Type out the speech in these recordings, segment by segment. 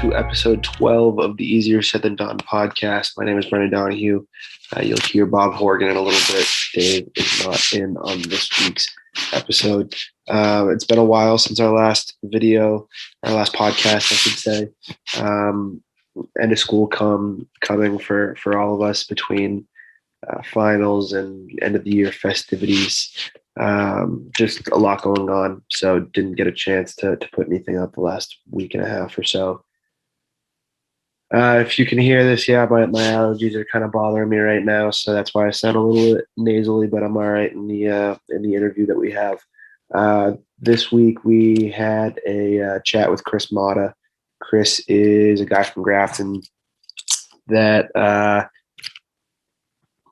to episode 12 of the Easier Said Than Done podcast. My name is Brendan Donahue. You'll hear Bob Horgan in a little bit. Dave is not in on this week's episode. It's been a while since our last podcast, I should say. End of school coming for all of us between finals and end of the year festivities. Just a lot going on, so didn't get a chance to put anything out the last week and a half or so. If you can hear this, my allergies are kind of bothering me right now, so that's why I sound a little bit nasally, but I'm all right in the interview that we have. This week we had a chat with Chris Motta. Chris is a guy from Grafton that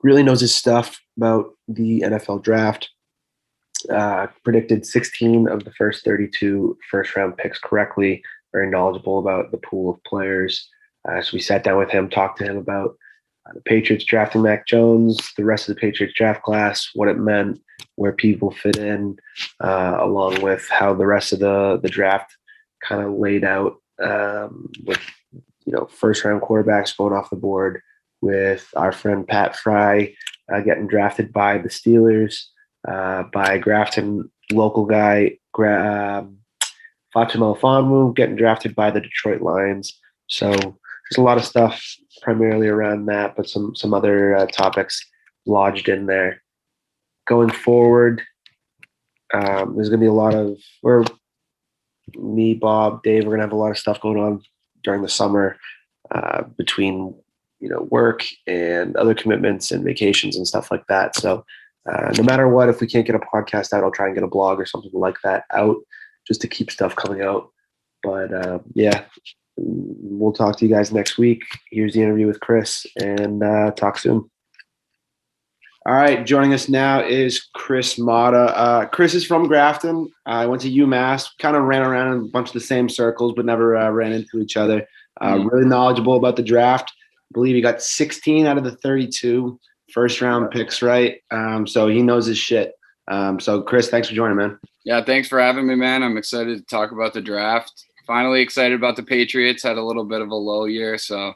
really knows his stuff about the NFL draft. Predicted 16 of the first 32 first-round picks correctly, very knowledgeable about the pool of players. So we sat down with him, talked to him about the Patriots drafting Mac Jones, the rest of the Patriots draft class, what it meant, where people fit in, along with how the rest of the draft kind of laid out, with first-round quarterbacks going off the board, with our friend Pat Fry getting drafted by the Steelers, by Grafton local guy Ifeatu Melifonwu getting drafted by the Detroit Lions. So there's a lot of stuff primarily around that, but some other topics lodged in there. Going forward, there's going to be a lot of me, Bob, Dave, we're going to have a lot of stuff going on during the summer between work and other commitments and vacations and stuff like that. So no matter what, if we can't get a podcast out, I'll try and get a blog or something like that out just to keep stuff coming out. But we'll talk to you guys next week. Here's the interview with Chris, and talk soon. All right, joining us now is Chris Motta. Chris is from Grafton. I went to UMass, kind of ran around in a bunch of the same circles, but never ran into each other. Really knowledgeable about the draft. I believe he got 16 out of the 32 first-round picks, right? So he knows his shit. So, Chris, thanks for joining, man. Yeah, thanks for having me, man. I'm excited to talk about the draft. Finally excited about the Patriots. Had a little bit of a low year, so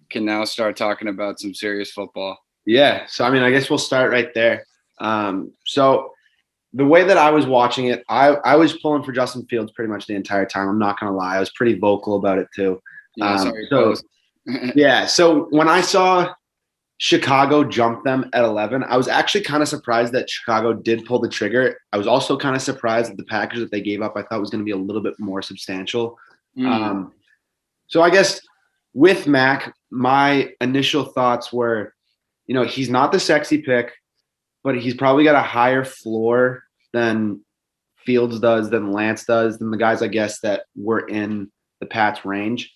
can now start talking about some serious football. Yeah, so, I guess we'll start right there. So the way that I was watching it, I was pulling for Justin Fields pretty much the entire time. I'm not going to lie. I was pretty vocal about it, too. Yeah, so when I saw Chicago jumped them at 11, I was actually kind of surprised that Chicago did pull the trigger. I was also kind of surprised that the package that they gave up I thought was going to be a little bit more substantial. So I guess with Mac, my initial thoughts were, he's not the sexy pick, but he's probably got a higher floor than Fields does, than Lance does, than the guys, I guess, that were in the Pats range.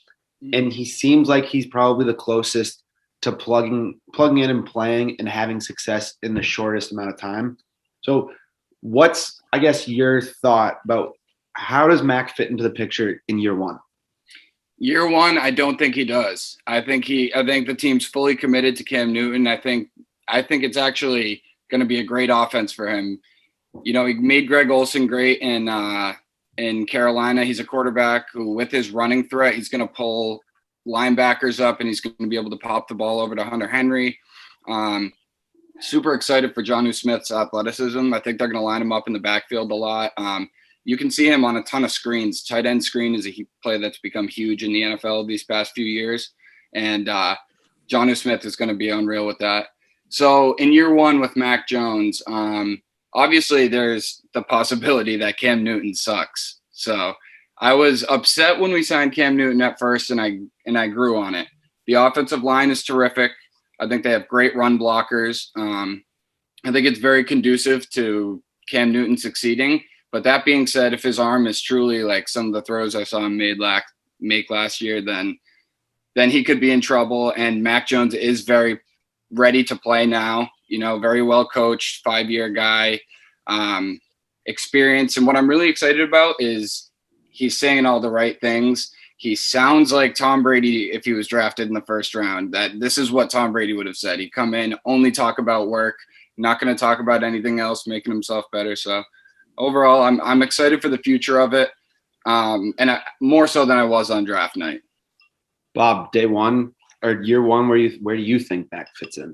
And he seems like he's probably the closest to plugging in and playing and having success in the shortest amount of time. So what's, I guess, your thought about how does Mac fit into the picture in year one? Year one, I don't think he does. I think the team's fully committed to Cam Newton. I think it's actually going to be a great offense for him. He made Greg Olsen great in Carolina. He's a quarterback who, with his running threat, he's going to pull linebackers up and he's going to be able to pop the ball over to Hunter Henry. Super excited for Jonnu Smith's athleticism. I think they're going to line him up in the backfield a lot. You can see him on a ton of screens. Tight end screen is a play that's become huge in the NFL these past few years. And Jonnu Smith is going to be unreal with that. So in year one with Mac Jones, obviously there's the possibility that Cam Newton sucks. So I was upset when we signed Cam Newton at first, and I grew on it. The offensive line is terrific. I think they have great run blockers. I think it's very conducive to Cam Newton succeeding. But that being said, if his arm is truly like some of the throws I saw him make last year, then he could be in trouble. And Mac Jones is very ready to play now. Very well coached, 5-year guy, experience. And what I'm really excited about is he's saying all the right things. He sounds like Tom Brady if he was drafted in the first round. That this is what Tom Brady would have said. He'd come in, only talk about work, not going to talk about anything else, making himself better. So overall, I'm excited for the future of it, and more so than I was on draft night. Bob, day one or year one, where do you think Mac fits in?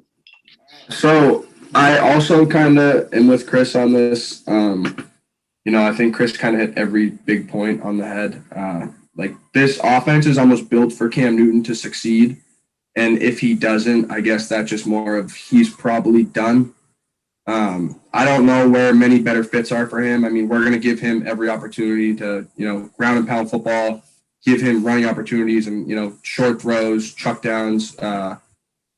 So I also kind of am with Chris on this. I think Chris kind of hit every big point on the head. Like this offense is almost built for Cam Newton to succeed. And if he doesn't, I guess that's just more of he's probably done. I don't know where many better fits are for him. I mean, we're going to give him every opportunity to, ground and pound football, give him running opportunities and, short throws, chuck downs.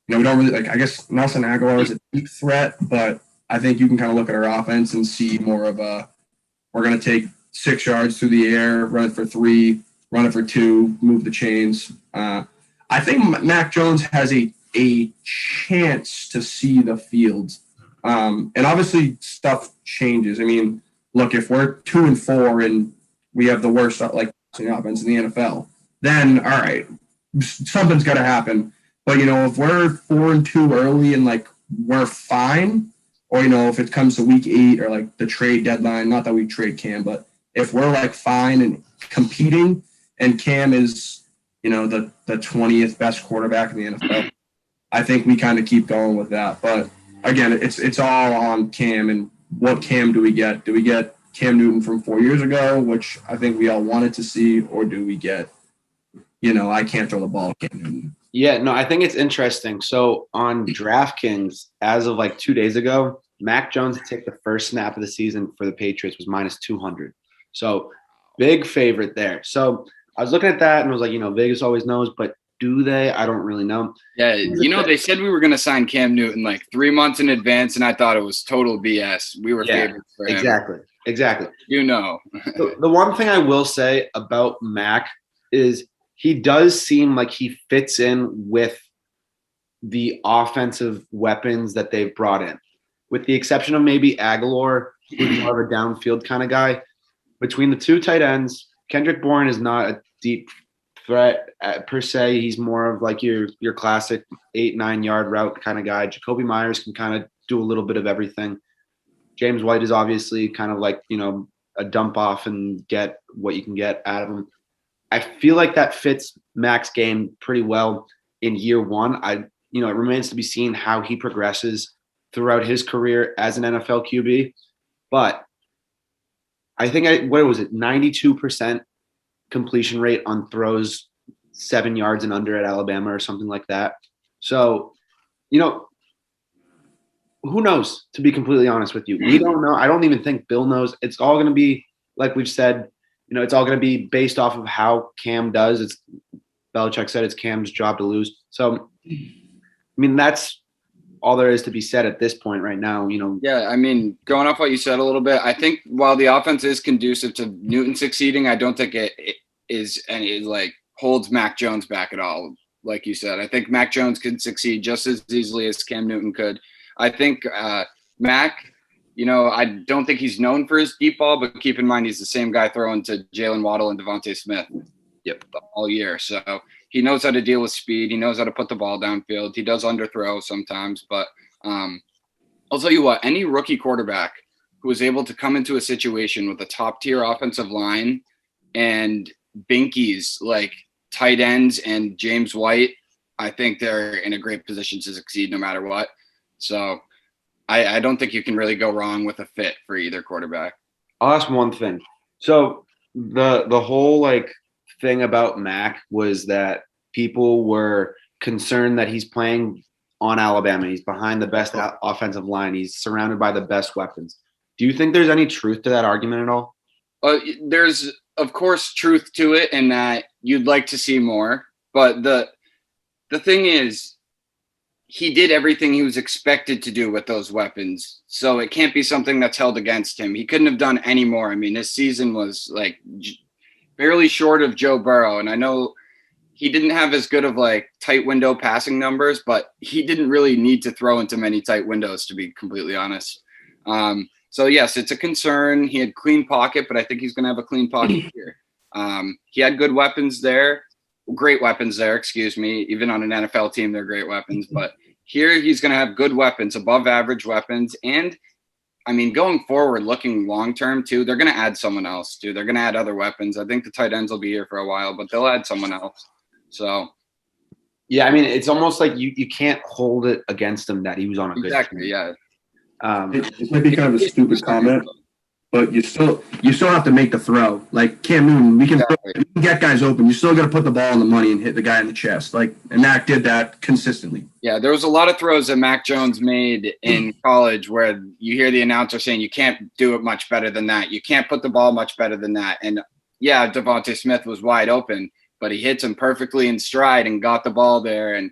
We don't really I guess Nelson Aguilar is a deep threat, but I think you can kind of look at our offense and see more of we're going to take 6 yards through the air, run it for 3, run it for 2, move the chains. I think Mac Jones has a chance to see the field. And obviously stuff changes. I mean, look, if we're 2-4 and we have the worst offense in the NFL, then all right, something's got to happen. But if we're 4-2 early and we're fine, or if it comes to week 8 or the trade deadline, not that we trade Cam, but if we're fine and competing, and Cam is the 20th best quarterback in the NFL, I think we kind of keep going with that. But again, it's all on Cam and what Cam do we get? Do we get Cam Newton from 4 years ago, which I think we all wanted to see, or do we get, I can't throw the ball, Cam Newton? Yeah, no, I think it's interesting. So on DraftKings, as of 2 days ago, Mac Jones to take the first snap of the season for the Patriots was -200. So big favorite there. So I was looking at that and was like, Vegas always knows, but do they? I don't really know. Yeah, they said we were going to sign Cam Newton 3 months in advance, and I thought it was total BS. We were favorites for him. Exactly. The one thing I will say about Mac is he does seem like he fits in with the offensive weapons that they've brought in, with the exception of maybe Aguilar, who's more of a downfield kind of guy. Between the two tight ends, Kendrick Bourne is not a deep threat per se. He's more of your classic 8-9 yard route kind of guy. Jacoby Myers can kind of do a little bit of everything. James White is obviously kind of a dump off and get what you can get out of him. I feel like that fits Mac's game pretty well in year one. It remains to be seen how he progresses throughout his career as an NFL QB. But I think, what was it, 92% completion rate on throws 7 yards and under at Alabama or something like that. So, who knows, to be completely honest with you. We don't know. I don't even think Bill knows. It's all going to be, like we've said, it's all going to be based off of how Cam does. Belichick said it's Cam's job to lose. So, that's all there is to be said at this point right now. Yeah, going off what you said a little bit, I think while the offense is conducive to Newton succeeding, I don't think it is any holds Mac Jones back at all. Like you said, I think Mac Jones could succeed just as easily as Cam Newton could. I think Mac, I don't think he's known for his deep ball, but keep in mind he's the same guy throwing to Jalen Waddle and Devontae Smith all year. So he knows how to deal with speed. He knows how to put the ball downfield. He does underthrow sometimes, but I'll tell you what, any rookie quarterback who is able to come into a situation with a top-tier offensive line and binkies like tight ends and James White, I think they're in a great position to succeed no matter what. So I don't think you can really go wrong with a fit for either quarterback. I'll ask one thing. So the whole thing about Mac was that people were concerned that he's playing on Alabama. He's behind the best offensive line. He's surrounded by the best weapons. Do you think there's any truth to that argument at all? There's, of course, truth to it in that you'd like to see more. But the thing is, he did everything he was expected to do with those weapons. So it can't be something that's held against him. He couldn't have done any more. His season was barely short of Joe Burrow. And I know he didn't have as good of tight window passing numbers, but he didn't really need to throw into many tight windows, to be completely honest. So yes, it's a concern. He had clean pocket, but I think he's going to have a clean pocket here. He had good weapons there. Great weapons there, excuse me. Even on an NFL team, they're great weapons. But here he's going to have good weapons, above average weapons. And, going forward, looking long-term, too, they're going to add someone else, too. They're going to add other weapons. I think the tight ends will be here for a while, but they'll add someone else. So Yeah, I mean, it's almost like you can't hold it against him that he was on a good Exactly. team. Yeah. It might be kind of a stupid comment, but you still have to make the throw. Like Cam Newton, we can get guys open. You still got to put the ball on the money and hit the guy in the chest. Like, and Mac did that consistently. Yeah, there was a lot of throws that Mac Jones made in college where you hear the announcer saying you can't do it much better than that. You can't put the ball much better than that. And yeah, Devontae Smith was wide open, but he hits him perfectly in stride and got the ball there. And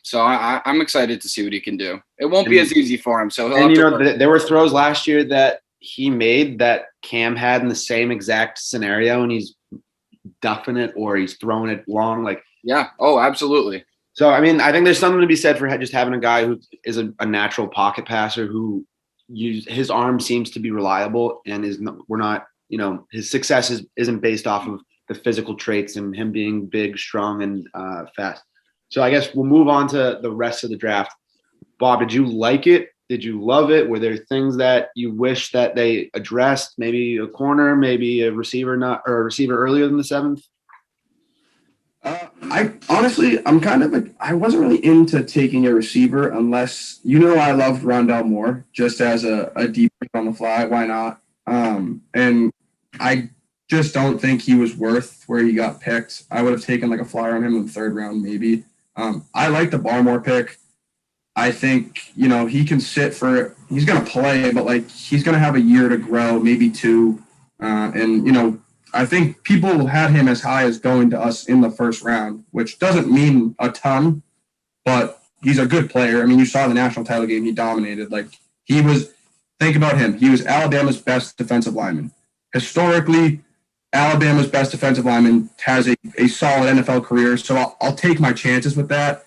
so I'm excited to see what he can do. It won't be as easy for him. So there were throws last year that he made that Cam had in the same exact scenario, and he's duffing it or he's throwing it long. Like, yeah. Oh, absolutely. So, I mean, I think there's something to be said for just having a guy who is a natural pocket passer who his arm seems to be reliable and his success isn't based off of the physical traits and him being big, strong, and fast. So I guess we'll move on to the rest of the draft. Bob, did you like it? Did you love it? Were there things that you wish that they addressed? Maybe a corner, maybe a receiver earlier than the 7th? I honestly, I wasn't really into taking a receiver unless, I loved Rondell Moore just as a deep on the fly. Why not? And I just don't think he was worth where he got picked. I would have taken like a flyer on him in the 3rd round, maybe. I like the Barmore pick. I think, he can he's going to play, but like he's going to have a year to grow, maybe 2. I think people had him as high as going to us in the 1st round, which doesn't mean a ton, but he's a good player. I mean, you saw the national title game. He dominated. Like think about him. He was Alabama's best defensive lineman. Historically, Alabama's best defensive lineman has a solid NFL career. So I'll take my chances with that.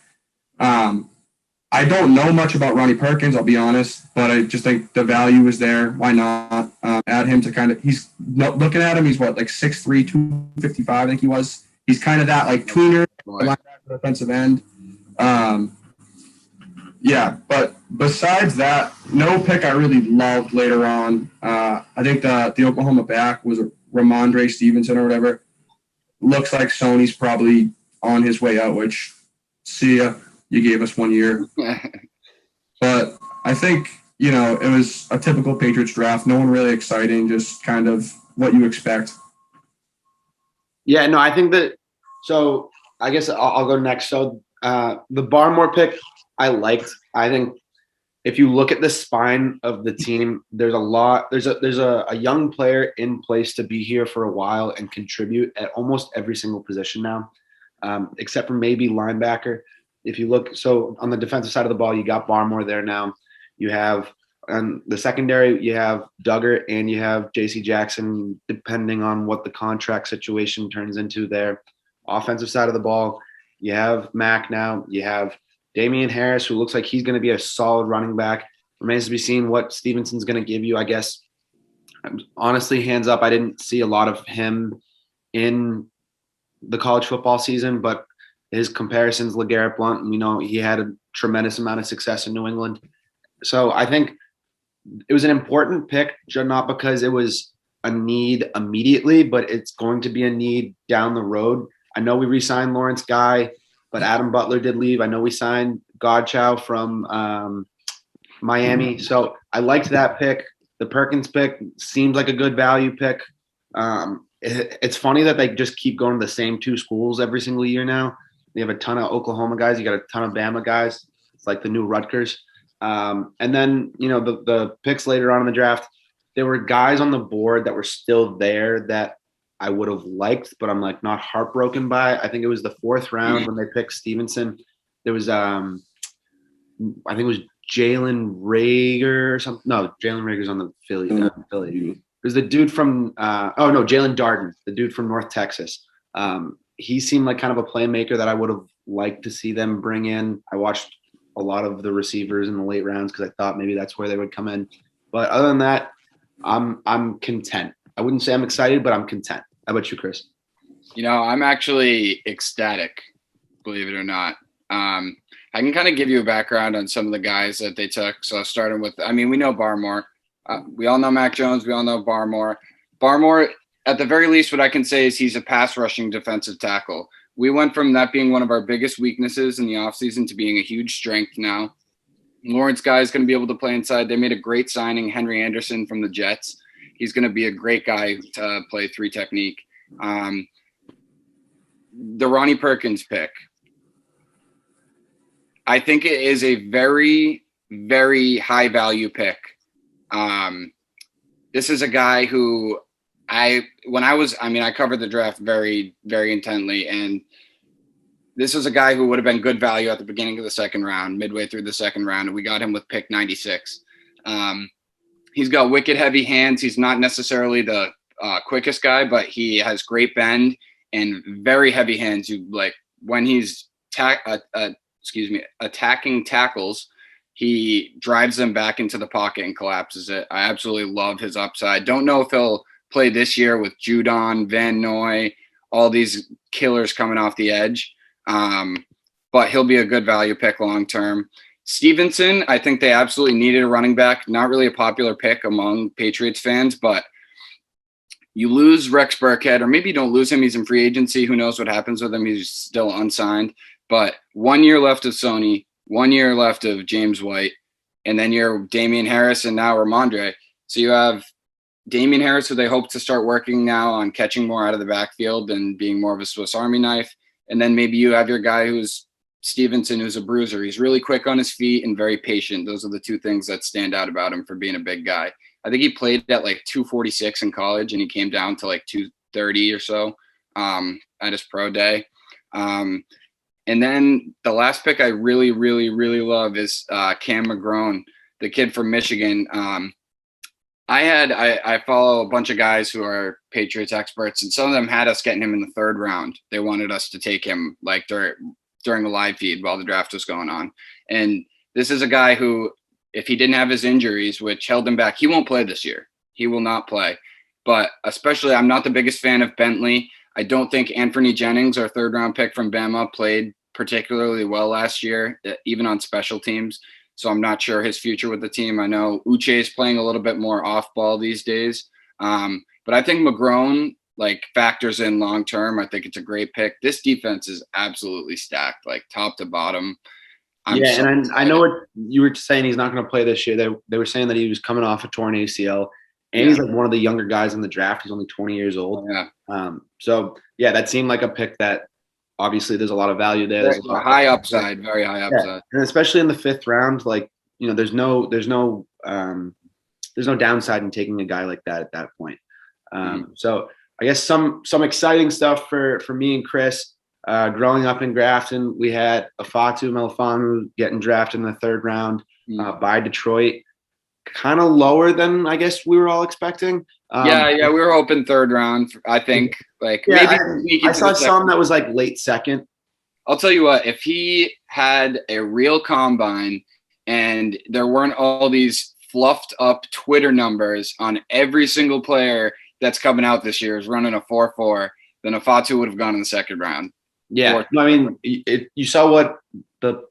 I don't know much about Ronnie Perkins, I'll be honest, but I just think the value is there. Why not add him to he's looking at him. He's what, like 6'3", 255, I think he was. He's kind of that like tweener defensive end. Yeah, but besides that, no pick I really loved later on. I think the Oklahoma back was Ramondre Stevenson or whatever. Looks like Sony's probably on his way out, which see ya. You gave us 1 year. But I think, it was a typical Patriots draft. No one really exciting, just kind of what you expect. Yeah, no, I think that – so I guess I'll go next. So the Barmore pick I liked. I think if you look at the spine of the team, there's a young player in place to be here for a while and contribute at almost every single position now, except for maybe linebacker. If you look, so on the defensive side of the ball, you got Barmore there now. You have on the secondary, you have Duggar and you have J.C. Jackson, depending on what the contract situation turns into there. Offensive side of the ball, you have Mac now. You have Damian Harris, who looks like he's going to be a solid running back. Remains to be seen what Stevenson's going to give you, I guess. Honestly, hands up, I didn't see a lot of him in the college football season, but his comparisons, LeGarrette Blount, we know he had a tremendous amount of success in New England. So I think it was an important pick, not because it was a need immediately, but it's going to be a need down the road. I know we re-signed Lawrence Guy, but Adam Butler did leave. I know we signed Godchow from Miami. So I liked that pick. The Perkins pick seems like a good value pick. It's funny that they just keep going to the same 2 schools every single year now. You have a ton of Oklahoma guys. You got a ton of Bama guys. It's like the new Rutgers. And then, the picks later on in the draft, there were guys on the board that were still there that I would have liked, but I'm like not heartbroken by. I think it was the 4th round when they picked Stevenson. There was, I think it was Jalen Reagor or something. No, Jalen Rager's on the Philly. It was the dude from, Jalen Darden, the dude from North Texas. He seemed like kind of a playmaker that I would have liked to see them bring in. I watched a lot of the receivers in the late rounds because I thought maybe that's where they would come in. But other than that, I'm content. I wouldn't say I'm excited, but I'm content. How about you, Chris? I'm actually ecstatic, believe it or not. I can kind of give you a background on some of the guys that they took. So starting with, we know Barmore. We all know Mac Jones. We all know Barmore. Barmore, at the very least, what I can say is he's a pass rushing defensive tackle, we went from that being one of our biggest weaknesses in the offseason to being a huge strength now. Lawrence Guy is going to be able to play inside. They made a great signing, Henry Anderson from the Jets. He's going to be a great guy to play 3 technique. The Ronnie Perkins pick, I think it is a very, very high value pick. This is a guy who I covered the draft very, very intently, and this is a guy who would have been good value at the beginning of the second round, midway through the second round, and we got him with pick 96. He's got wicked heavy hands. He's not necessarily the quickest guy, but he has great bend and very heavy hands. You like when he's attacking tackles, he drives them back into the pocket and collapses it. I absolutely love his upside. Don't know if he'll play this year with Judon, Van Noy, all these killers coming off the edge. But he'll be a good value pick long term. Stevenson, I think they absolutely needed a running back. Not really a popular pick among Patriots fans, but you lose Rex Burkhead, or maybe you don't lose him. He's in free agency. Who knows what happens with him? He's still unsigned. But 1 year left of Sony, 1 year left of James White, and then you're Damian Harris and now Ramondre. So you have Damian Harris, who they hope to start working now on catching more out of the backfield and being more of a Swiss Army knife. And then maybe you have your guy who's Stevenson, who's a bruiser. He's really quick on his feet and very patient. Those are the 2 things that stand out about him for being a big guy. I think he played at like 246 in college, and he came down to like 230 or so at his pro day. And then the last pick I really, really, really love is Cam McGrone, the kid from Michigan. I follow a bunch of guys who are Patriots experts, and some of them had us getting him in the 3rd round. They wanted us to take him like during the live feed while the draft was going on. And this is a guy who, if he didn't have his injuries, which held him back, he won't play this year. He will not play. But especially, I'm not the biggest fan of Bentley. I don't think Anthony Jennings, our 3rd round pick from Bama, played particularly well last year, even on special teams. So I'm not sure his future with the team. I know Uche is playing a little bit more off ball these days. But I think McGrone like factors in long term. I think it's a great pick. This defense is absolutely stacked, like top to bottom. And I know what you were saying. He's not going to play this year. They were saying that he was coming off a torn ACL, and he's like one of the younger guys in the draft. He's only 20 years old. So that seemed like a pick that obviously there's a lot of value there. There's a high upside, very high upside, and especially in the 5th round, like there's no downside in taking a guy like that at that point. So I guess some exciting stuff for me and Chris. Growing up in Grafton, we had Ifeatu Melifonwu getting drafted in the 3rd round by Detroit. Kind of lower than I guess we were all expecting. We were hoping 3rd round. I think maybe I saw some that was like late 2nd. I'll tell you what, if he had a real combine and there weren't all these fluffed up Twitter numbers on every single player that's coming out this year is running a 4.4, then Ifeatu would have gone in the 2nd round. Yeah, I mean, you saw what the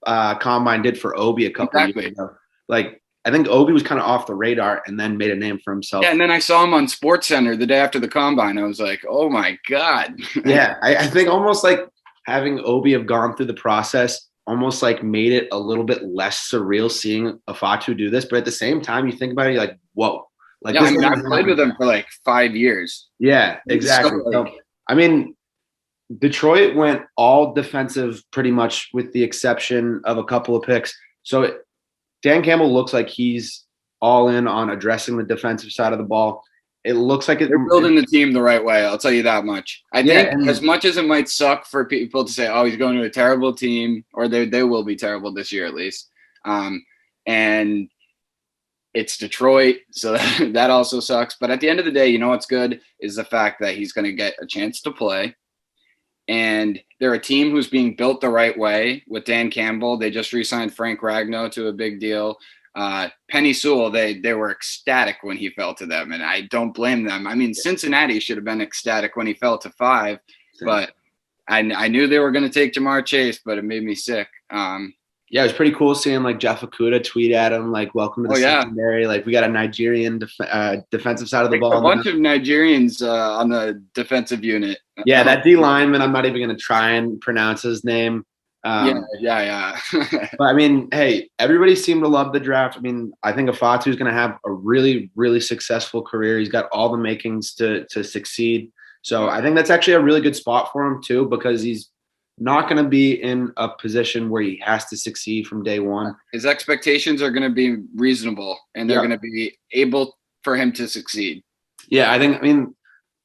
combine did for Obi a couple of years ago. Like, I think Obi was kind of off the radar and then made a name for himself. Yeah, and then I saw him on SportsCenter the day after the combine. I was like, oh my God. Yeah, I think almost like having Obi have gone through the process almost like made it a little bit less surreal seeing Ifeatu do this. But at the same time, you think about it, you're like, whoa. Like, I've played with him for like 5 years. Yeah, exactly. So, I mean, Detroit went all defensive pretty much with the exception of a couple of picks. So Dan Campbell looks like he's all in on addressing the defensive side of the ball. It looks like they're building the team the right way. I'll tell you that much. I think as much as it might suck for people to say, oh, he's going to a terrible team, or they will be terrible this year at least. And it's Detroit, so that also sucks. But at the end of the day, you know what's good is the fact that he's going to get a chance to play. And they're a team who's being built the right way with Dan Campbell. They just re-signed Frank Ragnow to a big deal. Penny Sewell, they were ecstatic when he fell to them, and I don't blame them. I mean, Cincinnati should have been ecstatic when he fell to 5, but I knew they were going to take Jamar Chase, but it made me sick. Yeah, it was pretty cool seeing like Jeff Okuda tweet at him like, "Welcome to the secondary." Like, we got a Nigerian defensive side of the ball. A bunch of Nigerians on the defensive unit. Yeah, that D lineman. I'm not even going to try and pronounce his name. Yeah. But I mean, hey, everybody seemed to love the draft. I mean, I think Ifeatu is going to have a really, really successful career. He's got all the makings to succeed. So I think that's actually a really good spot for him too, because he's not going to be in a position where he has to succeed from day one. His expectations are going to be reasonable, and they're going to be able for him to succeed. Yeah, I mean,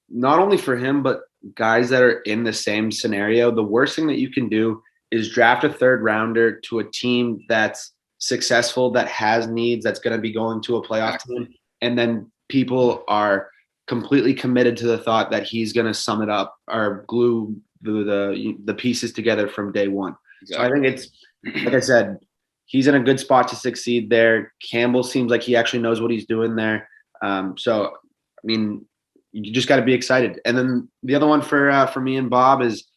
not only for him, but guys that are in the same scenario, the worst thing that you can do is draft a third rounder to a team that's successful, that has needs, that's going to be going to a playoff team. And then people are completely committed to the thought that he's going to sum it up or glue the pieces together from day one. Exactly. So I think it's, like I said, he's in a good spot to succeed there. Campbell seems like he actually knows what he's doing there. So, I mean, you just got to be excited. And then the other one for me and Bob is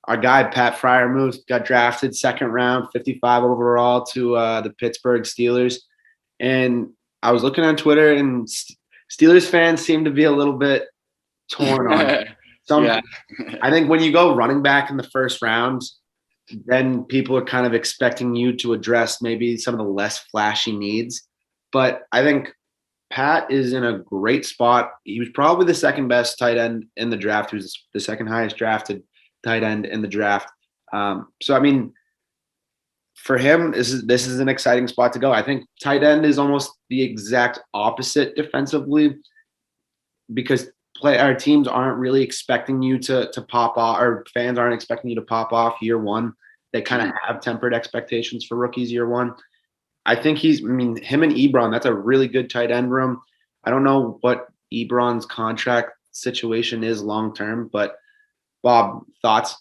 our guy, Pat Freiermuth, got drafted second round, 55 overall to the Pittsburgh Steelers. And I was looking on Twitter, and Steelers fans seem to be a little bit torn on it. I think when you go running back in the first round, then people are kind of expecting you to address maybe some of the less flashy needs. But I think Pat is in a great spot. He was probably the second best tight end in the draft. He was the second highest drafted tight end in the draft. So, I mean, for him, this is an exciting spot to go. I think tight end is almost the exact opposite defensively, because our teams aren't really expecting you to pop off, or fans aren't expecting you to pop off year one. They kind of have tempered expectations for rookies year one. I think him and Ebron, that's a really good tight end room. I don't know what Ebron's contract situation is long term, but Bob, thoughts?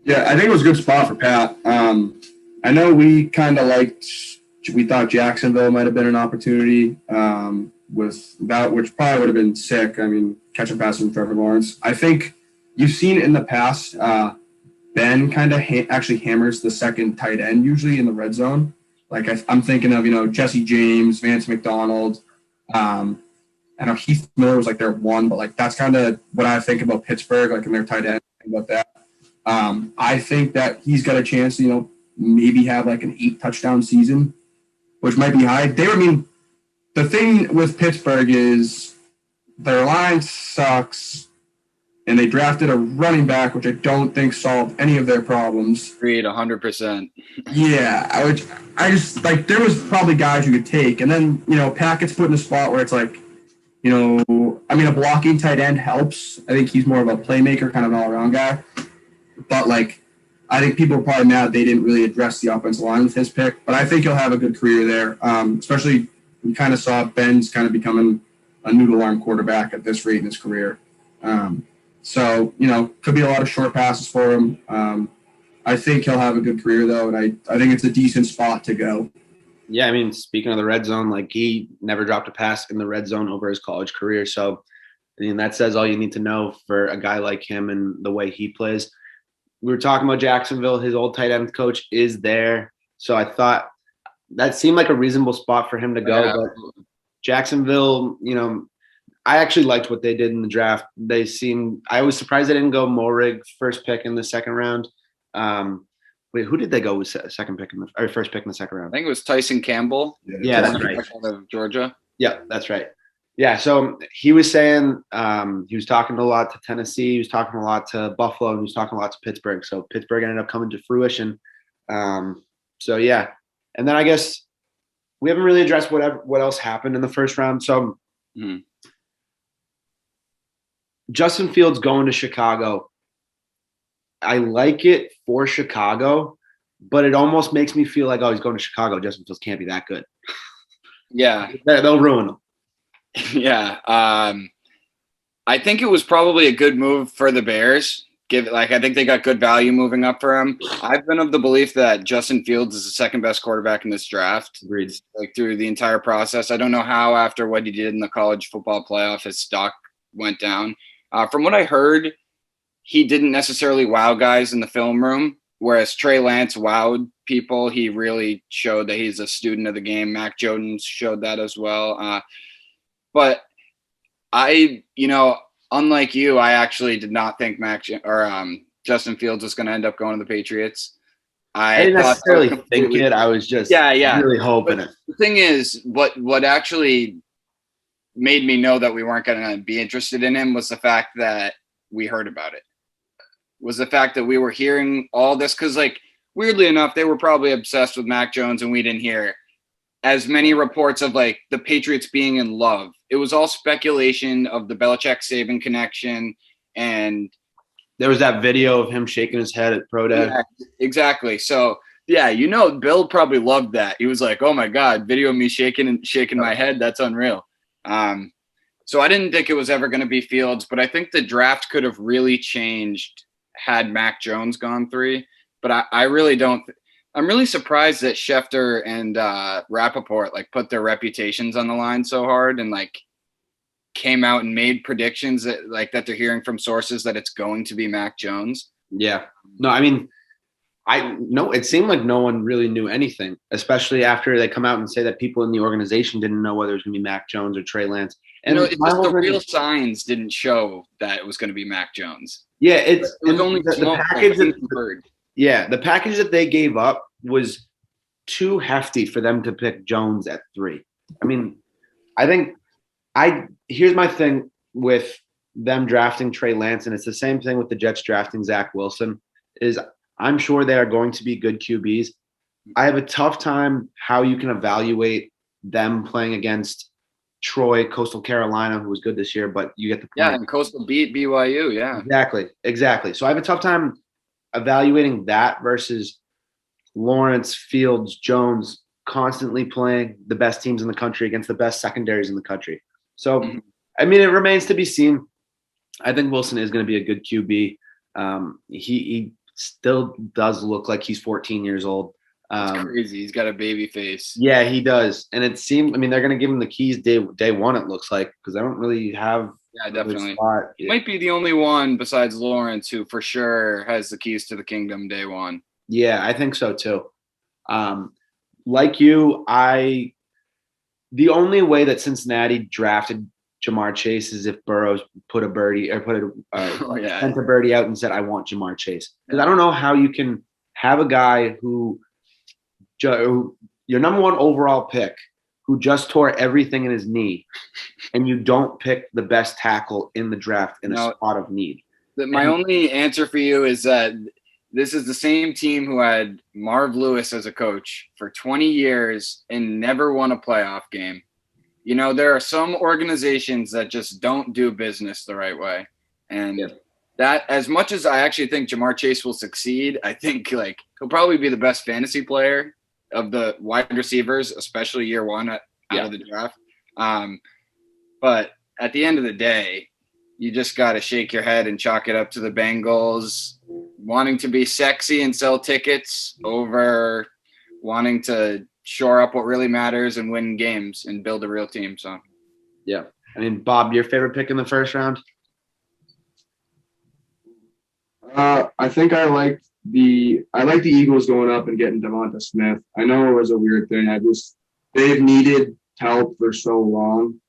Yeah, I think it was a good spot for Pat. I know we thought Jacksonville might have been an opportunity with that, which probably would have been sick. I mean, catch a pass from Trevor Lawrence. I think you've seen in the past, Ben kind of actually hammers the second tight end usually in the red zone. Like I'm thinking of, Jesse James, Vance McDonald. I know Heath Miller was like their one, but like that's kind of what I think about Pittsburgh, like in their tight end, about that. I think that he's got a chance to, maybe have like an 8 touchdown season, which might be high. The thing with Pittsburgh is their line sucks, and they drafted a running back, which I don't think solved any of their problems. Agreed, 100%. Yeah, which I just like. There was probably guys you could take, and then Pat gets put in a spot where it's like, a blocking tight end helps. I think he's more of a playmaker, kind of an all-around guy. But like, I think people are probably mad they didn't really address the offensive line with his pick. But I think he'll have a good career there. Especially we kind of saw Ben's kind of becoming a noodle arm quarterback at this rate in his career. So could be a lot of short passes for him. I think he'll have a good career though, and I think it's a decent spot to go. Yeah, I mean, speaking of the red zone, like he never dropped a pass in the red zone over his college career. So, I mean, that says all you need to know for a guy like him and the way he plays. We were talking about Jacksonville. His old tight end coach is there. So I thought that seemed like a reasonable spot for him to go. Yeah. But Jacksonville, I actually liked what they did in the draft. I was surprised they didn't go Morig first pick in the second round. Wait, who did they go with first pick in the second round? I think it was Tyson Campbell. Yeah, that's right. Out of Georgia. Yeah, that's right. Yeah, so he was saying he was talking a lot to Tennessee, he was talking a lot to Buffalo, and he was talking a lot to Pittsburgh. So Pittsburgh ended up coming to fruition. So yeah, and then I guess we haven't really addressed what else happened in the first round. So Justin Fields going to Chicago. I like it for Chicago, but it almost makes me feel like, he's going to Chicago. Justin Fields can't be that good. Yeah. They'll ruin him. Yeah. I think it was probably a good move for the Bears. I think they got good value moving up for him. I've been of the belief that Justin Fields is the second best quarterback in this draft. Agreed. Like through the entire process. I don't know how after what he did in the college football playoff, his stock went down. From what I heard, he didn't necessarily wow guys in the film room. whereas Trey Lance wowed people. He really showed that he's a student of the game. Mac Jones showed that as well. But unlike you, I actually did not think Justin Fields was going to end up going to the Patriots. I didn't necessarily think it. I was just really hoping it. The thing is, what actually made me know that we weren't going to be interested in him was the fact that we heard about it. Was the fact that we were hearing all this, because like weirdly enough, they were probably obsessed with Mac Jones and we didn't hear as many reports of like the Patriots being in love. It was all speculation of the Belichick-Saban connection, and there was that video of him shaking his head at Pro Day. Yeah, exactly. So yeah, Bill probably loved that. He was like, "Oh my God, video of me shaking my head. That's unreal." So I didn't think it was ever going to be Fields, but I think the draft could have really changed had Mac Jones gone 3. But I really don't. I'm really surprised that Schefter and Rappaport like put their reputations on the line so hard and like came out and made predictions that they're hearing from sources that it's going to be Mac Jones. Yeah. No, I mean, it seemed like no one really knew anything, especially after they come out and say that people in the organization didn't know whether it was going to be Mac Jones or Trey Lance. And it's just the real signs didn't show that it was going to be Mac Jones. Yeah, it was only the package the package that they gave up was too hefty for them to pick Jones at 3. I mean, here's my thing with them drafting Trey Lance, and it's the same thing with the Jets drafting Zach Wilson, is I'm sure they are going to be good QBs. I have a tough time how you can evaluate them playing against Troy, Coastal Carolina, who was good this year, but you get the point. Yeah, and Coastal beat BYU, yeah. Exactly. So I have a tough time evaluating that versus Lawrence, Fields, Jones constantly playing the best teams in the country against the best secondaries in the country. So, I mean, it remains to be seen. I think Wilson is going to be a good QB. He still does look like he's 14 years old. It's crazy. He's got a baby face. Yeah, he does. And it seemed, I mean, they're going to give him the keys day one, it looks like, because I don't really have. Yeah, definitely. He might be the only one besides Lawrence who for sure has the keys to the kingdom day one. Yeah, I think so too. Like you, the only way that Cincinnati drafted Jamar Chase is if Burrows put a birdie or sent a birdie out and said, "I want Jamar Chase." Because I don't know how you can have a guy who your number 1 overall pick who just tore everything in his knee, and you don't pick the best tackle in the draft in a spot of need. My only answer for you is that this is the same team who had Marv Lewis as a coach for 20 years and never won a playoff game. There are some organizations that just don't do business the right way. And that, as much as I actually think Jamar Chase will succeed, I think like he'll probably be the best fantasy player of the wide receivers, especially year one out of the draft. But at the end of the day, you just got to shake your head and chalk it up to the Bengals wanting to be sexy and sell tickets over wanting to shore up what really matters and win games and build a real team. So, yeah. I mean, Bob, your favorite pick in the first round? I think I like the Eagles going up and getting Devonta Smith. I know it was a weird thing. They've needed help for so long.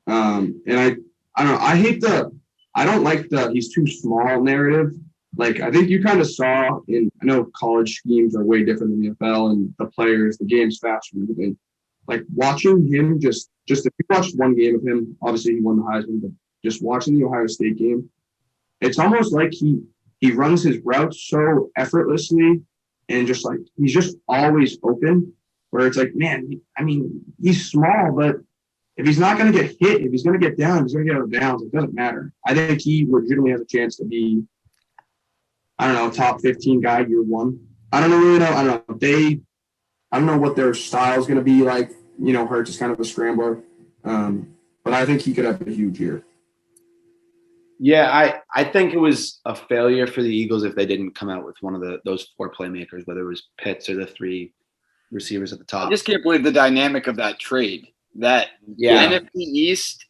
And I don't know. I don't like the he's too small narrative. Like, I think you kind of saw I know college schemes are way different than the NFL and the players, the game's faster and everything. Like, watching him just if you watched one game of him, obviously he won the Heisman, but just watching the Ohio State game, it's almost like he runs his routes so effortlessly and just like he's just always open, where it's like, man, he's small, but if he's not going to get hit, if he's going to get down, he's going to get out of bounds. It doesn't matter. I think he legitimately has a chance to be, I don't know, top 15 guy year one. I don't really know. I don't know what their style is going to be like. Hurts is kind of a scrambler. But I think he could have a huge year. Yeah, I think it was a failure for the Eagles if they didn't come out with one of those 4 playmakers, whether it was Pitts or the 3 receivers at the top. I just can't believe the dynamic of that trade. That NFC East,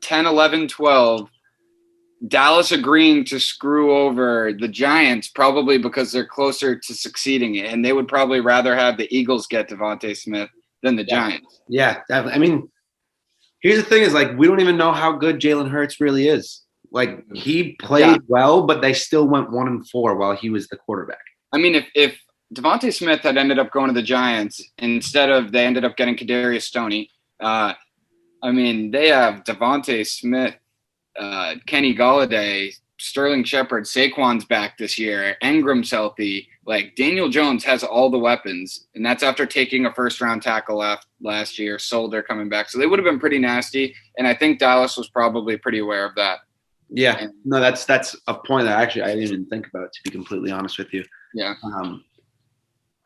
10, 11, 12, Dallas agreeing to screw over the Giants probably because they're closer to succeeding, and they would probably rather have the Eagles get Devontae Smith than the Giants. Yeah, definitely. I mean, here's the thing: is like we don't even know how good Jalen Hurts really is. Like he played well, but they still went 1-4 while he was the quarterback. I mean, if Devontae Smith had ended up going to the Giants instead of they ended up getting Kadarius Stoney, I mean, they have Devontae Smith, Kenny Golladay, Sterling Shepard, Saquon's back this year, Engram's healthy. Like Daniel Jones has all the weapons, and that's after taking a first-round tackle last year. Solder coming back, so they would have been pretty nasty. And I think Dallas was probably pretty aware of that. Yeah, no, that's a point that actually I didn't even think about, to be completely honest with you. Yeah, I'm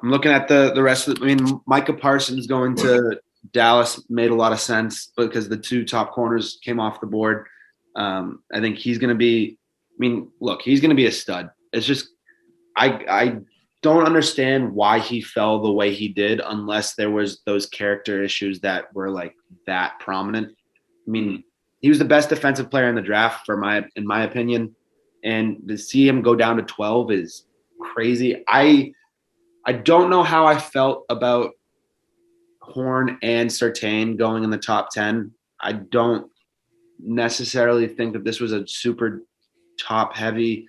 looking at the rest of. I mean, Micah Parsons going to Dallas made a lot of sense because the two top corners came off the board. I think he's going to be. I mean, look, he's going to be a stud. It's just I don't understand why he fell the way he did unless there was those character issues that were like that prominent. I mean, he was the best defensive player in the draft in my opinion, and to see him go down to 12 is crazy. I don't know how I felt about Horn and Surtain going in the top 10. I don't necessarily think that this was a super top heavy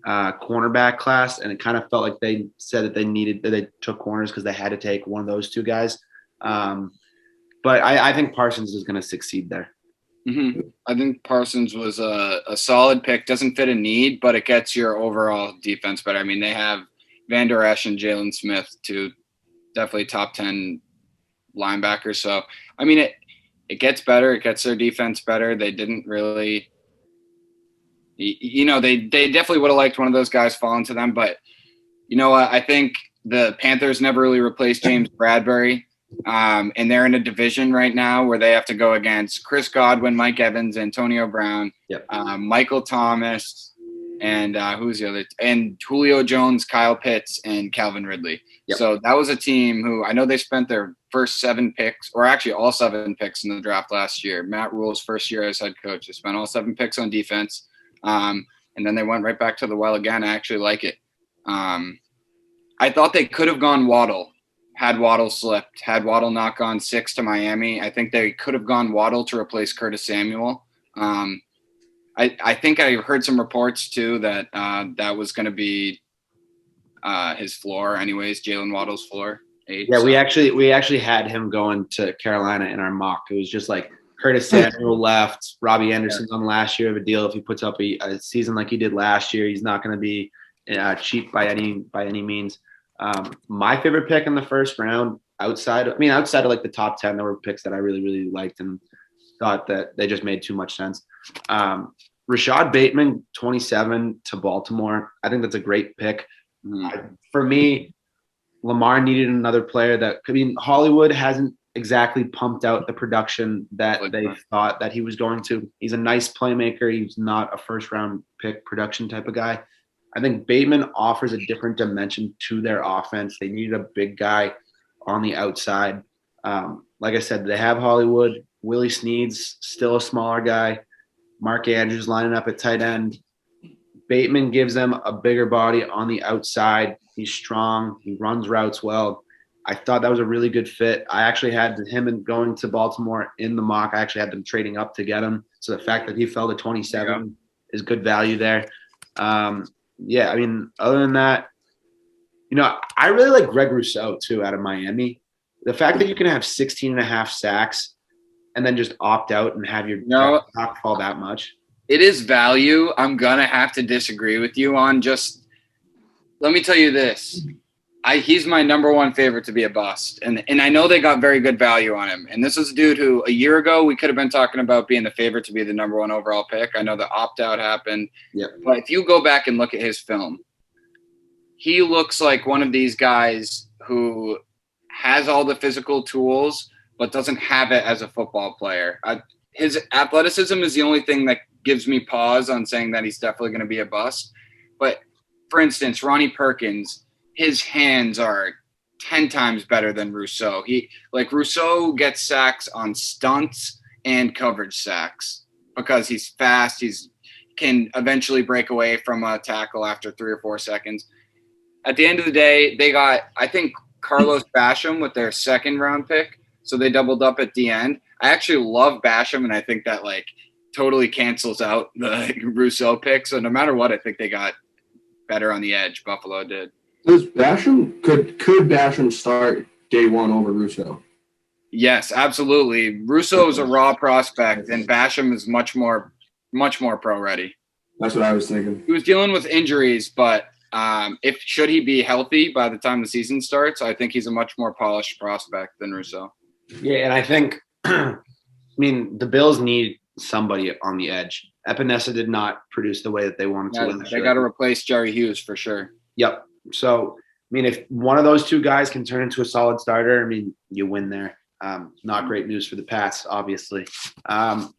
cornerback class, and it kind of felt like they said that they took corners because they had to take one of those two guys. But I think Parsons is going to succeed there. Mm-hmm. I think Parsons was a solid pick. Doesn't fit a need, but it gets your overall defense better. I mean, they have Van Der Esch and Jalen Smith, two definitely top 10 linebackers. So, I mean, it gets better. It gets their defense better. They didn't really – they definitely would have liked one of those guys falling to them. But, you know what, I think the Panthers never really replaced James Bradbury. And they're in a division right now where they have to go against Chris Godwin, Mike Evans, Antonio Brown, Michael Thomas, and who's the other? And Julio Jones, Kyle Pitts, and Calvin Ridley. Yep. So that was a team who I know they spent their first 7 picks, or actually all 7 picks in the draft last year. Matt Rule's first year as head coach. They spent all 7 picks on defense. And then they went right back to the well again. I actually like it. I thought they could have gone Waddle. Had Waddle slipped, had Waddle not gone 6 to Miami. I think they could have gone Waddle to replace Curtis Samuel. I think I heard some reports too that that was going to be his floor, anyways. Jalen Waddle's floor. 8, yeah, so. we actually had him going to Carolina in our mock. It was just like Curtis Samuel left, Robbie Anderson's on last year of a deal. If he puts up a season like he did last year, he's not going to be cheap by any means. My favorite pick in the first round, outside of like the top 10, there were picks that I really, really liked and thought that they just made too much sense. Rashad Bateman, 27 to Baltimore. I think that's a great pick. For me, Lamar needed another player Hollywood hasn't exactly pumped out the production that they thought that he was going to. He's a nice playmaker. He's not a first round pick production type of guy. I think Bateman offers a different dimension to their offense. They needed a big guy on the outside. Like I said, they have Hollywood. Willie Snead's still a smaller guy. Mark Andrews lining up at tight end. Bateman gives them a bigger body on the outside. He's strong. He runs routes well. I thought that was a really good fit. I actually had him going to Baltimore in the mock. I actually had them trading up to get him. So the fact that he fell to 27 is good value there. Yeah, I mean, other than that, I really like Greg Rousseau, too, out of Miami. The fact that you can have 16.5 sacks and then just opt out and have your not fall that much. It is value. I'm going to have to disagree with you on let me tell you this. He's my number 1 favorite to be a bust. And I know they got very good value on him. And this is a dude who a year ago we could have been talking about being the favorite to be the number 1 overall pick. I know the opt-out happened. Yep. But if you go back and look at his film, he looks like one of these guys who has all the physical tools but doesn't have it as a football player. His athleticism is the only thing that gives me pause on saying that he's definitely going to be a bust. But, for instance, Ronnie Perkins – his hands are 10 times better than Rousseau. Rousseau gets sacks on stunts and coverage sacks because he's fast. He can eventually break away from a tackle after 3 or 4 seconds. At the end of the day, they got, I think, Carlos Basham with their second-round pick, so they doubled up at the end. I actually love Basham, and I think that, like, totally cancels out the Rousseau pick. So no matter what, I think they got better on the edge. Buffalo did. Does Basham could Basham start day one over Russo? Yes, absolutely. Russo is a raw prospect, and Basham is much more pro ready. That's what I was thinking. He was dealing with injuries, but should he be healthy by the time the season starts, I think he's a much more polished prospect than Russo. Yeah, and I think, I mean, the Bills need somebody on the edge. Epinesa did not produce the way that they wanted to. They got to replace Jerry Hughes for sure. Yep. So, I mean, if one of those two guys can turn into a solid starter, I mean, you win there. Not great news for the Pats, obviously.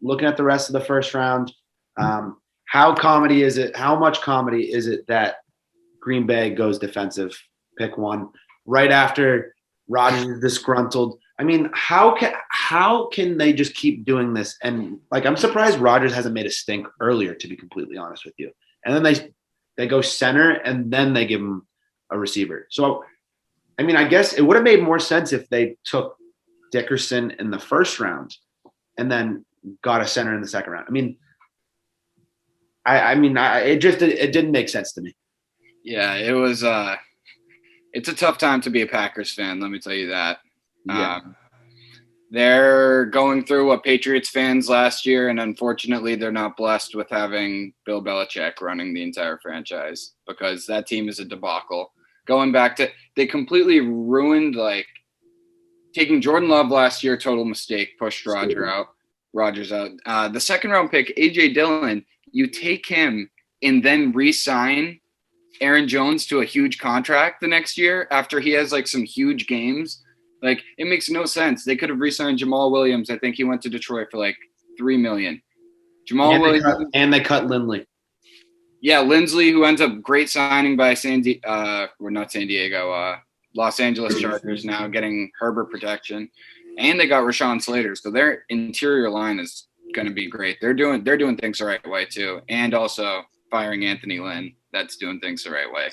Looking at the rest of the first round, how much comedy is it that Green Bay goes defensive, pick one, right after Rodgers is disgruntled? I mean, how can they just keep doing this? And, like, I'm surprised Rodgers hasn't made a stink earlier, to be completely honest with you. And then they go center, and then they give him a receiver. So, I mean, I guess it would have made more sense if they took Dickerson in the first round and then got a center in the second round. I mean, it didn't make sense to me. Yeah, it was. It's a tough time to be a Packers fan. Let me tell you that. Yeah. They're going through what Patriots fans last year, and unfortunately, they're not blessed with having Bill Belichick running the entire franchise because that team is a debacle. Going back to, they completely ruined, like, taking Jordan Love last year, total mistake, pushed Rodgers out. The second round pick, A.J. Dillon, you take him and then re-sign Aaron Jones to a huge contract the next year after he has, like, some huge games. Like, it makes no sense. They could have re-signed Jamal Williams. I think he went to Detroit for like $3 million. They cut Lindley. Yeah, Lindsley, who ends up great signing by Los Angeles Chargers, now getting Herbert protection, and they got Rashawn Slater. So their interior line is going to be great. They're doing things the right way too, and also firing Anthony Lynn. That's doing things the right way.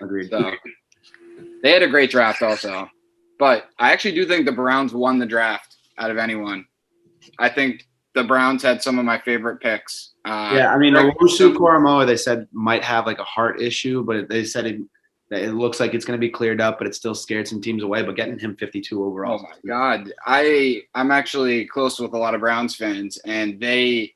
Agreed. So they had a great draft also. But I actually do think the Browns won the draft out of anyone. I think the Browns had some of my favorite picks. Yeah, I mean, Owusu Koromoa, they said might have like a heart issue, but they said it looks like it's going to be cleared up, but it still scared some teams away. But getting him 52 overall. Oh, my God. I'm actually close with a lot of Browns fans, and they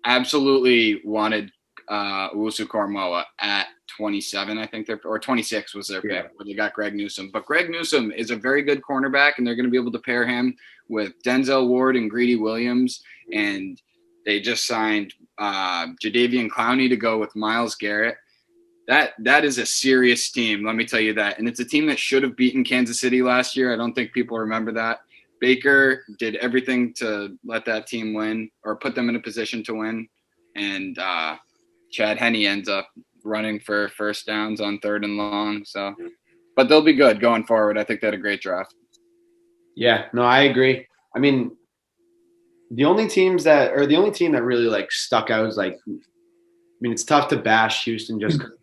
absolutely wanted Owusu Koromoa at 27, I think or 26 was their pick, where they got Greg Newsome. But Greg Newsome is a very good cornerback, and they're going to be able to pair him with Denzel Ward and Greedy Williams. And they just signed Jadeveon Clowney to go with Myles Garrett. That is a serious team, let me tell you that. And it's a team that should have beaten Kansas City last year. I don't think people remember that. Baker did everything to let that team win or put them in a position to win. And Chad Henne ends up running for first downs on 3rd and long. So, but they'll be good going forward. I think they had a great draft. Yeah, no, I agree. I mean, the only team that really like stuck out is like, I mean, it's tough to bash Houston just because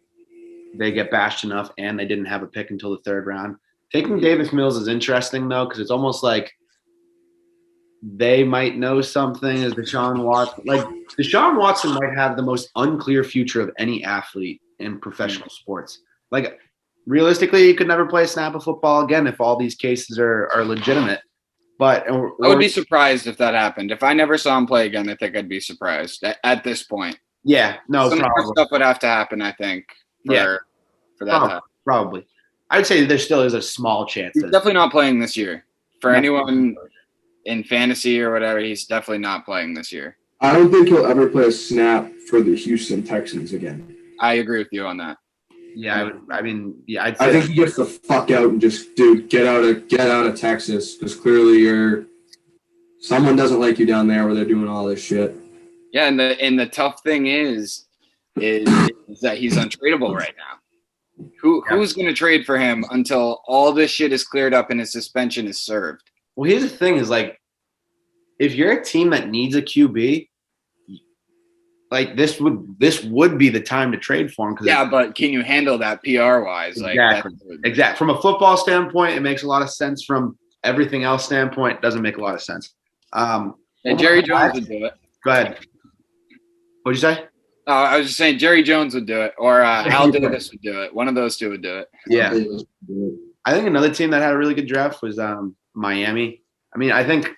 they get bashed enough and they didn't have a pick until the 3rd round. Taking Davis Mills is interesting though, because it's almost like they might know something as Deshaun Watson. Like, Deshaun Watson might have the most unclear future of any athlete in professional sports. Like, realistically, he could never play a snap of football again if all these cases are legitimate. But I would be surprised if that happened. If I never saw him play again, I think I'd be surprised at this point. Yeah, no, some more stuff would have to happen, I think, for that. Probably. I'd say there still is a small chance. He's definitely not playing this year. For anyone in fantasy or whatever, he's definitely not playing this year. I don't think he'll ever play a snap for the Houston Texans again. I agree with you on that. Yeah, I think he gets the fuck out and just, dude, get out of Texas, because clearly someone doesn't like you down there where they're doing all this shit. Yeah, and the tough thing is that he's untradeable right now. Who's going to trade for him until all this shit is cleared up and his suspension is served? Well, here's the thing: is like, if you're a team that needs a QB, like this would be the time to trade for him. Yeah, but can you handle that PR wise? Exactly. Exactly. From a football standpoint, it makes a lot of sense. From everything else standpoint, it doesn't make a lot of sense. And Jerry Jones would do it. Go ahead. What'd you say? I was just saying Jerry Jones would do it, or Al Davis would do it. One of those two would do it. Yeah. I think another team that had a really good draft was Miami. I mean, I think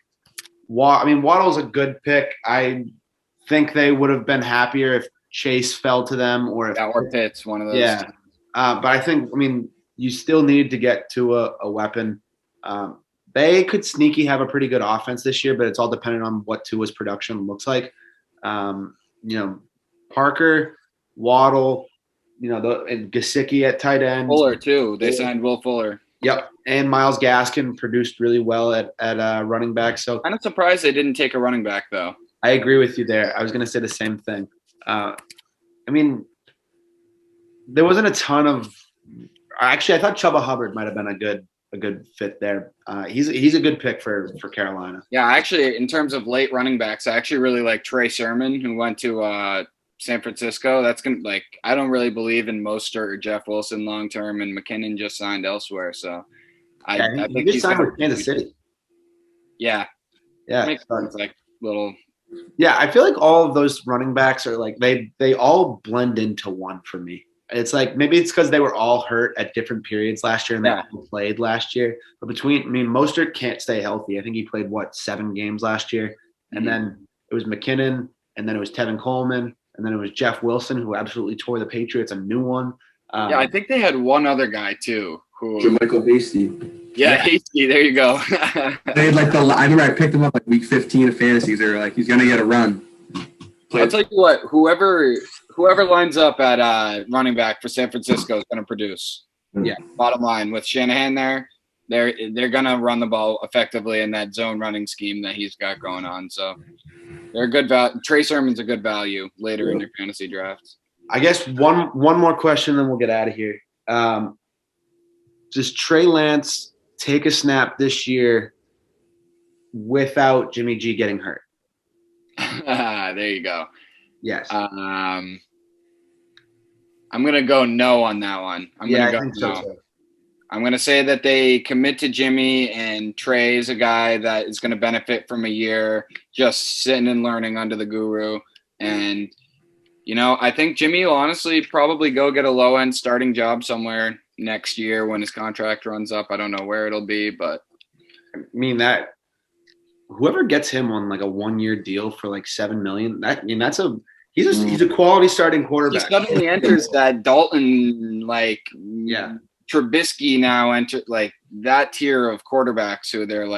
Waddle's a good pick. I think they would have been happier if Chase fell to them or Pitts, one of those. Yeah. But I think, you still need to get to a weapon. They could sneaky have a pretty good offense this year, but it's all dependent on what Tua's production looks like. Parker, Waddle, and Gesicki at tight end. Fuller too. They signed Will Fuller. Yep, and Myles Gaskin produced really well at running back. So I'm not surprised they didn't take a running back though. I agree with you there. I was going to say the same thing. There wasn't a ton of. Actually, I thought Chuba Hubbard might have been a good fit there. He's a good pick for Carolina. Yeah, actually, in terms of late running backs, I actually really like Trey Sermon, who went to San Francisco. That's gonna I don't really believe in Mostert or Jeff Wilson long term, and McKinnon just signed elsewhere. So I think he signed with Kansas City. Yeah. Makes sense. Yeah, I feel like all of those running backs are they all blend into one for me. It's maybe it's because they were all hurt at different periods last year and they all played last year. But Mostert can't stay healthy. I think he played 7 games last year, and then it was McKinnon, and then it was Tevin Coleman, and then it was Jeff Wilson, who absolutely tore the Patriots a new one. I think they had one other guy too. Michael Hasty. Yeah, Hasty. There you go. They had I remember I picked him up week 15 of fantasies. They were he's gonna get a run. I'll tell you what, whoever lines up at running back for San Francisco is going to produce. Yeah, bottom line, with Shanahan there, they're going to run the ball effectively in that zone running scheme that he's got going on. So they're a good value. Trey Sermon's a good value later in your fantasy drafts. I guess one more question, then we'll get out of here. Does Trey Lance take a snap this year without Jimmy G getting hurt? There you go. Yes. I'm gonna go no on that one. I think so too. I'm gonna say that they commit to Jimmy, and Trey is a guy that is gonna benefit from a year just sitting and learning under the guru. And I think Jimmy will honestly probably go get a low end starting job somewhere next year when his contract runs up. I don't know where it'll be, but that. Whoever gets him on a 1-year deal for $7 million, he's a quality starting quarterback. He suddenly enters that Dalton Trubisky now enter that tier of quarterbacks who they're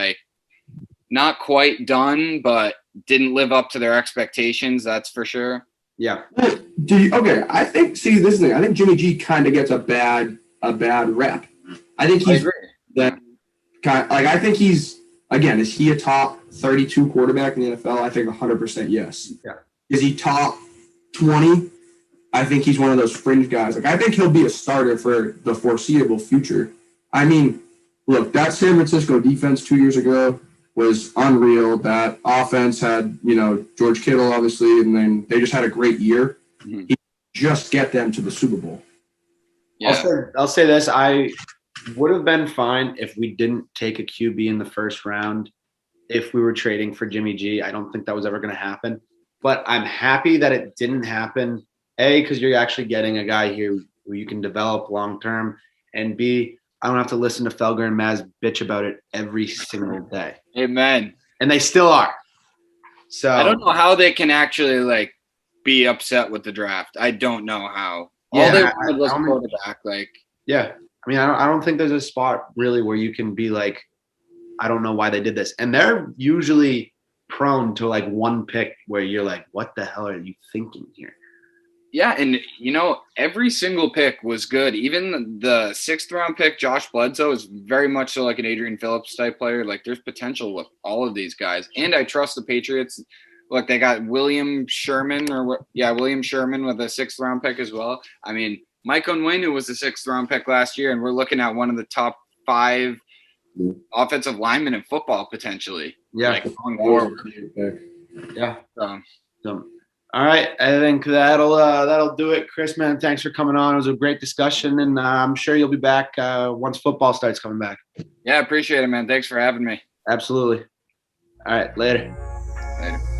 not quite done, but didn't live up to their expectations. That's for sure. Yeah. I think this is the thing. I think Jimmy G kind of gets a bad rep. I think he's I think he's. Again, is he a top 32 quarterback in the NFL? I think 100% yes. Yeah. Is he top 20? I think he's one of those fringe guys. I think he'll be a starter for the foreseeable future. Look, that San Francisco defense 2 years ago was unreal. That offense had, George Kittle, obviously, and then they just had a great year. Mm-hmm. He just get them to the Super Bowl. Yeah. I'll say this. I would have been fine if we didn't take a QB in the first round if we were trading for Jimmy G. I don't think that was ever going to happen. But I'm happy that it didn't happen, A, because you're actually getting a guy here who you can develop long-term, and B, I don't have to listen to Felger and Maz bitch about it every single day. Amen. And they still are. So I don't know how they can actually, be upset with the draft. I don't know how. All they wanted was a quarterback. Yeah. I don't think there's a spot really where you can be I don't know why they did this. And they're usually prone to one pick where you're what the hell are you thinking here? Yeah. And every single pick was good. Even the 6th round pick, Josh Bledsoe, is very much so an Adrian Phillips type player. There's potential with all of these guys. And I trust the Patriots. Look, they got William Sherman with a 6th round pick as well. Mike Onwenu was the 6th round pick last year, and we're looking at one of the top 5 offensive linemen in football potentially. Yeah. Going forward. Yeah. All right, I think that'll do it. Chris, man, thanks for coming on. It was a great discussion, and I'm sure you'll be back once football starts coming back. Yeah, appreciate it, man. Thanks for having me. Absolutely. All right, later. Later.